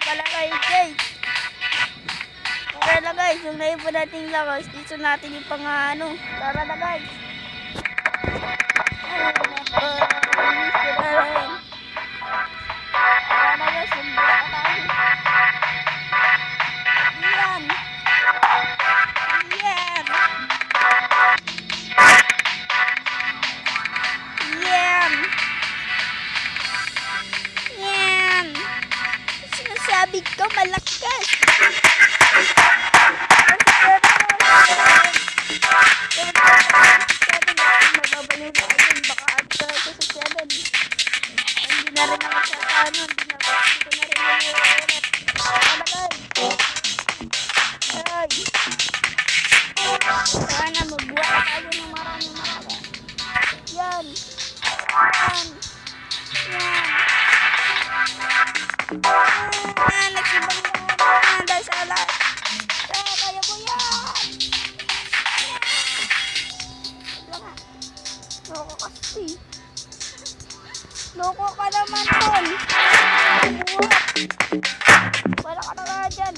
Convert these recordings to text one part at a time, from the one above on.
pala kayo guys. Tara na guys, yung naipon natin lakas, dito natin yung pang ano. Tara na guys. Tara na guys, yung buka tayo. Yan. Yan. Yan. Yan. Sinasabi ko malakas. Mababaliw na ako baka at sa 7. Hindi na rin ako sa ano, hindi ko na rin nililit. Ano guys? Sana magbuha tayo ng marami. Yan. Yan. Yan. Nagsibang na dahil sa lahat. Kaya ko yan. Loko kasi. Loko ka naman tol. Wala ka na dyan.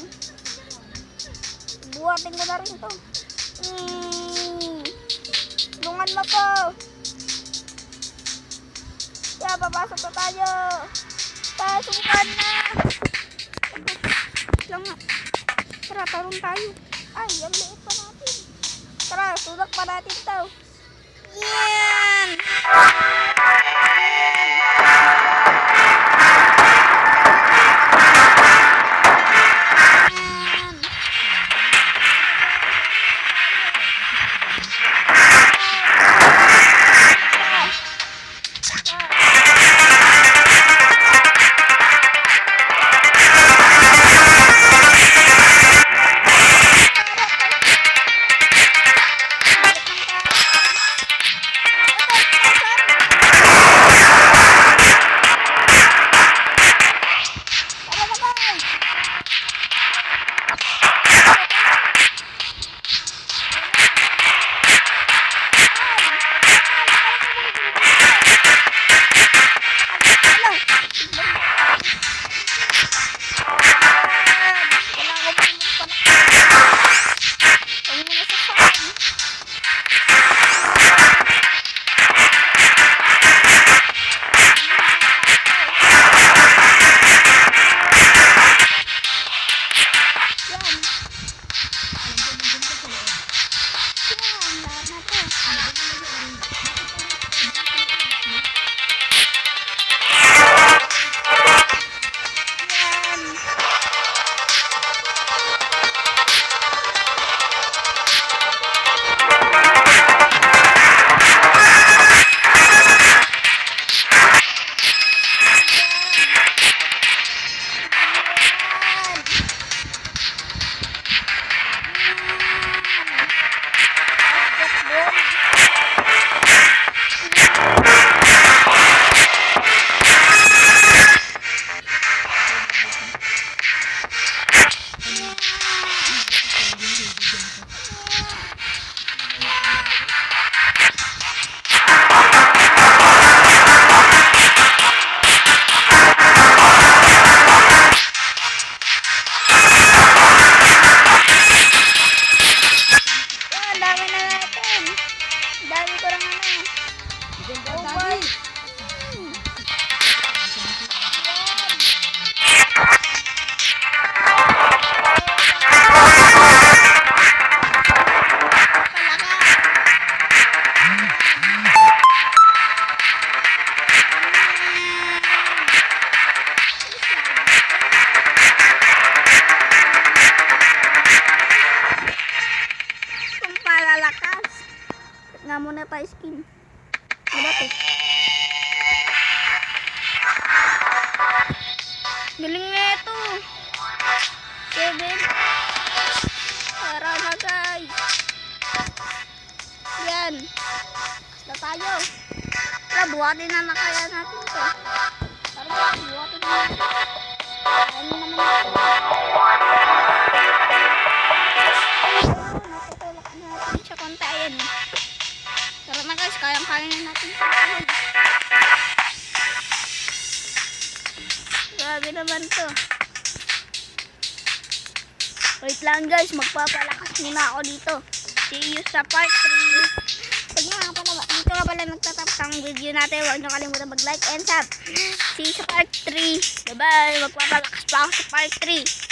Buhatin ko na rin to. Lungan mo po. Kaya papasok na tayo. Pasukan na. Lang nga. Tara, tarong tayo. Ay, ang liit pa natin. Tara, sudak pa natin to. Yan! Nga muna tayo skin. Ano to? Galing na ito. 7. Tara na guys. Yan. Basta tayo. Tara, buhatin na kaya natin to. Tara, buhatin na natin. Ano naman natin. Natutulak natin siya kontayin. Tara na guys, kayang-kaya na natin. Grabe naman to. Wait lang guys, magpapalakas muna ako dito. See you sa part 3. Pag nga pala, dito nga pala nagtatapos ang video natin. Huwag nyo kalimutan mag-like and sub. See you sa part 3. Bye-bye. Magpapalakas pa ako sa part 3.